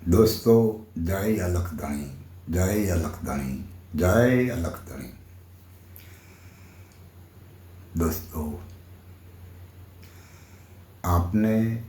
દોસ્તો, જય અલખધણી, જય અલખધણી, જય અલખધણી. દોસ્તો, આપને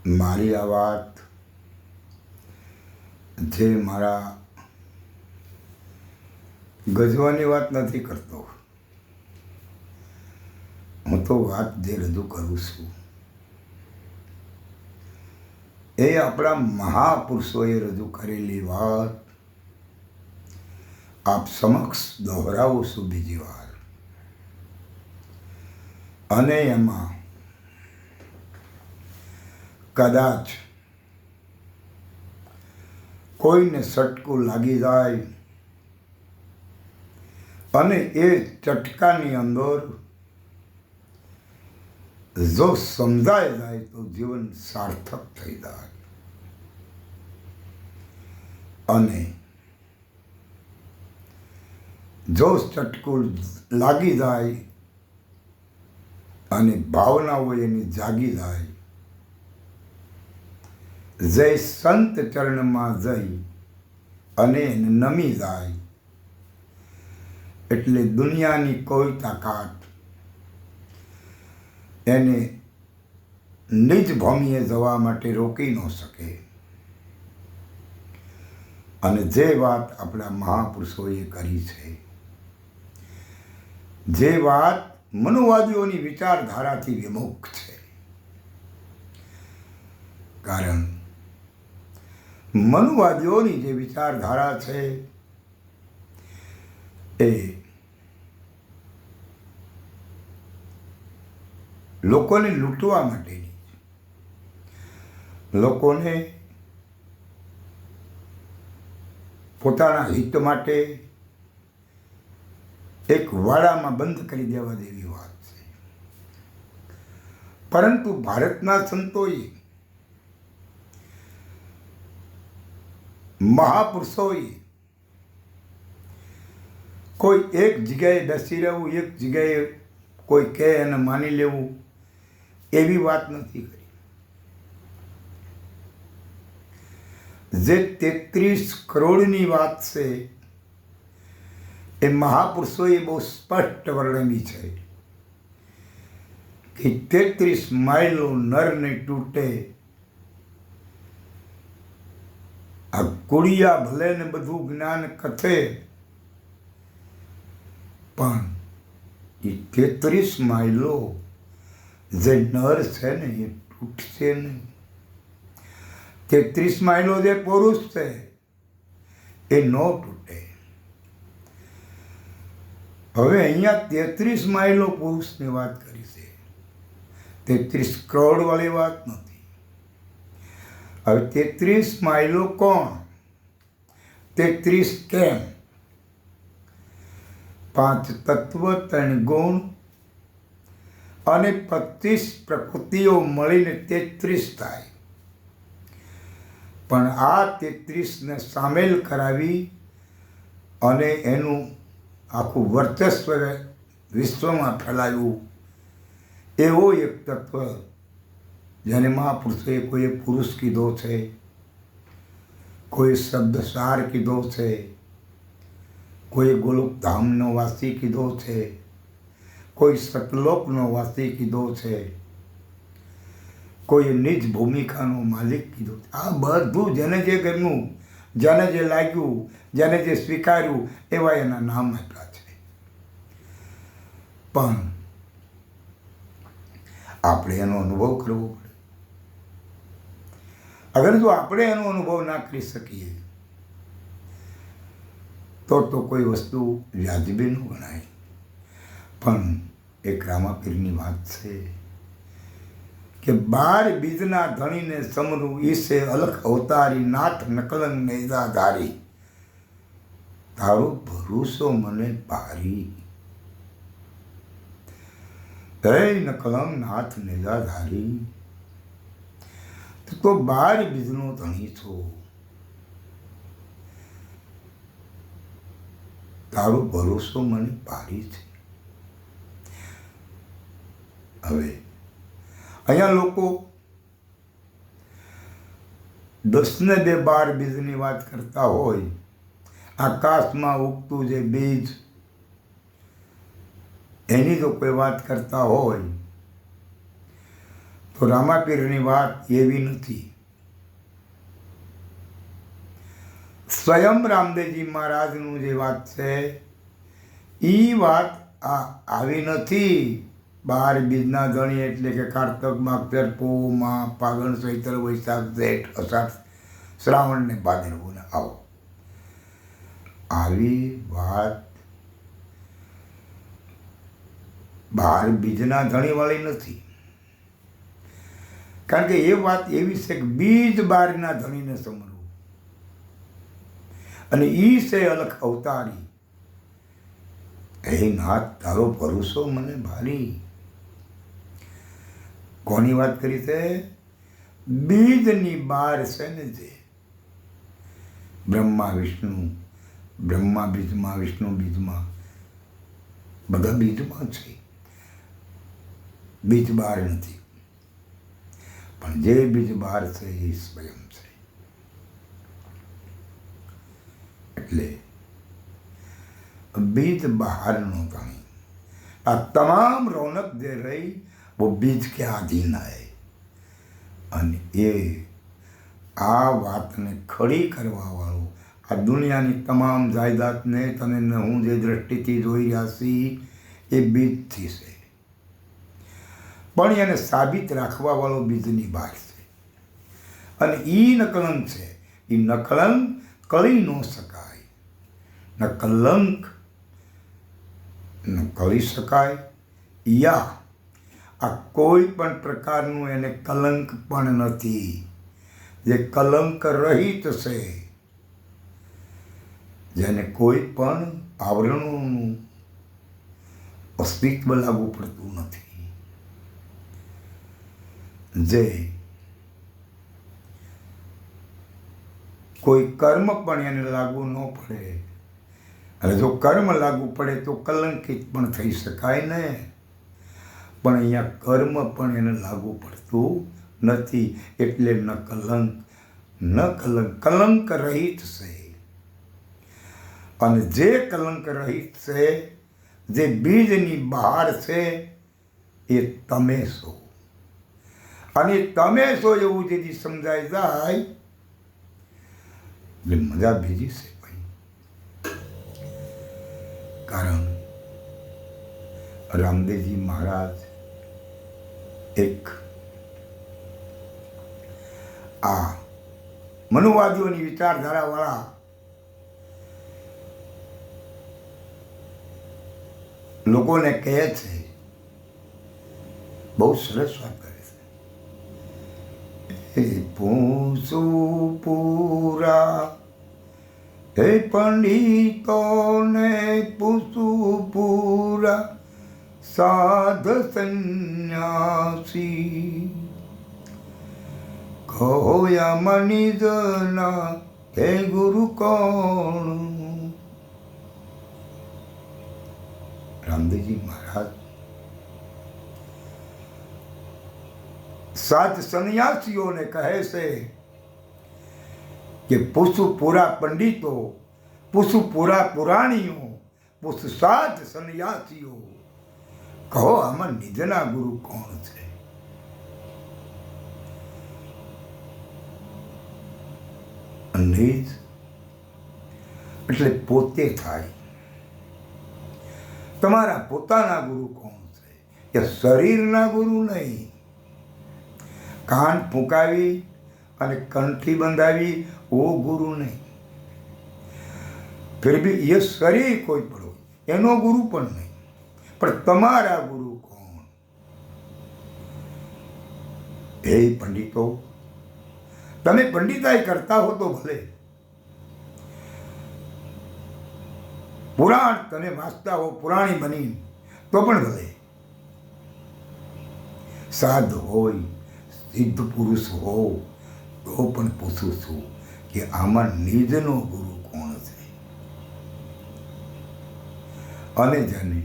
મારી આ વાત જે મારા ગજવાની વાત નથી કરતો. હું તો વાત જે રજૂ કરું છું એ આપણા મહાપુરુષોએ રજૂ કરેલી વાત આપ સમક્ષ દોહરાવું છું બીજી વાર. અને એમાં કદાચ કોઈને સટકું લાગી જાય અને એ ચટકાની અંદર જો સમજાય જાય તો જીવન સાર્થક થઈ જાય. અને જો ચટકું લાગી જાય અને ભાવનાઓ એની જાગી જાય, જય સંત ચરણમાં જઈ અને નમી જાય, એટલે દુનિયાની કોઈ તાકાત એને નિજ ભૂમિએ જવા માટે રોકી ન શકે. અને જે વાત આપણા મહાપુરુષોએ કરી છે, જે વાત મનુવાદીઓની વિચારધારાથી વિમુખ છે. કારણ મનુવાદીઓની જે વિચારધારા છે એ લોકોને લૂંટવા માટેની, લોકોને પોતાના હિત માટે એક વાડામાં બંધ કરી દેવા જેવી વાત છે. પરંતુ ભારતના સંતોએ, મહાપુરુષોએ કોઈ એક જગ્યાએ બેસી રહેવું, એક જગ્યાએ કોઈ કહે અને માની લેવું એવી વાત નથી કરી. જે 33 કરોડની વાત છે એ મહાપુરુષોએ બહુ સ્પષ્ટ વર્ણવી છે કે 33 માઇલો નર ને તૂટે. આ કુડિયા ભલે ને બધું જ્ઞાન કથે, પણ એ 33 માઇલો જે નર છે ને એ તૂટશે નહીં. 33 માઇલો જે પુરુષ છે એ ન તૂટે. હવે અહીંયા 33 માઇલો પુરુષની વાત કરી છે, 33 કરોડ વાળી વાત નથી. હવે 33 માઇલો કોણ, 33 કેમ? 5 તત્વ, 3 ગુણ અને 25 પ્રકૃતિઓ મળીને 33 થાય. પણ આ 33ને સામેલ કરાવી અને એનું આખું વર્ચસ્વ વિશ્વમાં ફેલાવ્યું એવો એક તત્વ જેને મહાપુરુષોએ કોઈએ પુરુષ કીધો છે, કોઈ શબ્દસાર કીધો છે, કોઈ ગોલોકધામનો વાસી કીધો છે, કોઈ સતલોકનો વાસી કીધો છે, કોઈ નિજ ભૂમિકાનો માલિક કીધો છે. આ બધું જેને જે ગમ્યું, જેને જે લાગ્યું, જેને જે સ્વીકાર્યું એવા એના નામ આપ્યા છે. પણ આપણે એનો અનુભવ કરવો પડે. અગર જો આપણે એનો અનુભવ ના કરી શકીએ તો કોઈ વસ્તુ વ્યાજબી ન ગણાય. પણ એક રામાપીરની વાત છે કે 12 બીજના ધણીને સમરું ઈસે અલખ અવતારી, નાથ નકલંગ નેજાધારી, તારો ભરોસો મને ભારી. હે નકલંગ નાથ નેજાધારી, તો 12 બીજનો ધણી છો, તારો ભરોસો મને ભારી છે. હવે અહીંયા લોકો 10 ને 2 12 બીજની વાત કરતા હોય, આકાશમાં ઉગતું જે બીજ એની જો કોઈ વાત કરતા હોય તો રામાપીરની વાત એવી નથી. સ્વયં રામદેવજી મહારાજનું જે વાત છે એ વાત આવી નથી. 12 બીજના ધણી એટલે કે કારતક, માગસર, પોહ, મા, ફાગણ, ચૈત્ર, વૈશાખ, જેઠ, અષાઢ, શ્રાવણ ને ભાદરવો ને આવો, આવી વાત 12 બીજના ધણીવાળી નથી. કારણ કે એ વાત એવી છે કે બીજ 12ના ધણીને સમરવું, અને ઈ છે અલખ અવતારી. હે નાથ, તારો ભરોસો મને ભારી. કોની વાત કરી છે? બીજની 12 છે ને, જે બ્રહ્મા વિષ્ણુ, બ્રહ્મા બીજમાં, વિષ્ણુ બીજમાં, બધા બીજમાં છે. બીજ 12 નથી, પણ જે બીજ 12 છે એ સ્વયં છે. એટલે बीज बाहर नो धणी, आ तमाम रौनक जे रही वो बीज के अधीन है. અને એ આ વાતને ખડી કરવા વાળો આ દુનિયાની તમામ જાયદાદને તમે હું જે દ્રષ્ટિથી જોઈ રહ્યા છીએ એ બીજથી છે, પણ એને સાબિત રાખવા વાળો બીજની બહાર છે. અને એ નકલંક છે. એ નકલંક કળી ન શકાય. ન કલંક ન કરી શકાય, યા આ કોઈ પણ પ્રકારનું એને કલંક પણ નથી. જે કલંક રહિત છે, જેને કોઈ પણ આવરણોનું અસ્તિત્વ લાગુ પડતું નથી. જે કોઈ કર્મ પણ એને લાગુ ન પડે, અને જો કર્મ લાગુ પડે તો કલંકિત પણ થઈ શકાય ને, પણ અહીંયા કર્મ પણ એને લાગુ પડતું નથી. એટલે ન કલંક ન કલંક, કલંક રહિત છે. અને જે કલંક રહિત છે, જે બીજની બહાર છે, એ તમે છો. અને તમે છો એવું જેથી સમજાય જાય એટલે મજા બીજી છે. કારણ રામદેવજી મહારાજ એક આ મનુવાદીઓની વિચારધારાવાળા લોકોને કહે છે, બહુ સરસ વાત કરે છે. પૂછું પૂરા હે પંડિતોને પૂછું પૂરા, સાધ સંન્યાસી કહો યામાં નિજના હે ગુરુ કોણ. રામદેવજી મહારાજ સાત સંન્યાસીઓને કહે છે કે પૂછું પૂરા પંડિતો, પૂછું પૂરા પુરાણીઓ, પૂછું સાત સંન્યાસીઓ, કહો આમાં નિજના ગુરુ કોણ છે. નિજ એટલે પોતે થાય. તમારા પોતાના ગુરુ કોણ છે? એ શરીરના ગુરુ નહીં. કાન ફૂંકાવી અને કંઠી બંધાવી વો ગુરુ નહીં. ફિર ભી એ શરીર કોઈ પણ હોય એનો ગુરુ પણ નહીં, પણ તમારા ગુરુ કોણ? હે પંડિતો, તમે પંડિતાઈ કરતા હો તો ભલે, પુરાણ તમે વાંચતા હો પુરાણી બની તો પણ ભલે, સાધ હોય, સિદ્ધ પુરુષ હો તો પણ પૂછું છું કે આમાં નિજનો ગુરુ કોણ છે. અને જેને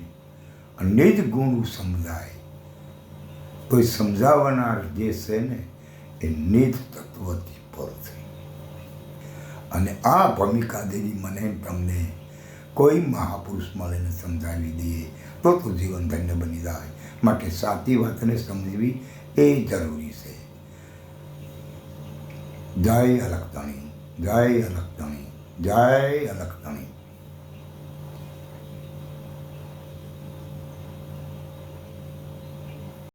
નિજ ગુરુ સમજાય કોઈ સમજાવનાર જે છે ને એ નિજ તત્વથી પર છે. અને આ ભૂમિકા દેવી મને તમને કોઈ મહાપુરુષ મળીને સમજાવી દઈએ તો જીવન ધન્ય બની જાય. માટે સાચી વાતને સમજવી એ જરૂરી છે. જય અલખધણી, જય અલખધણી, જય અલખધણી.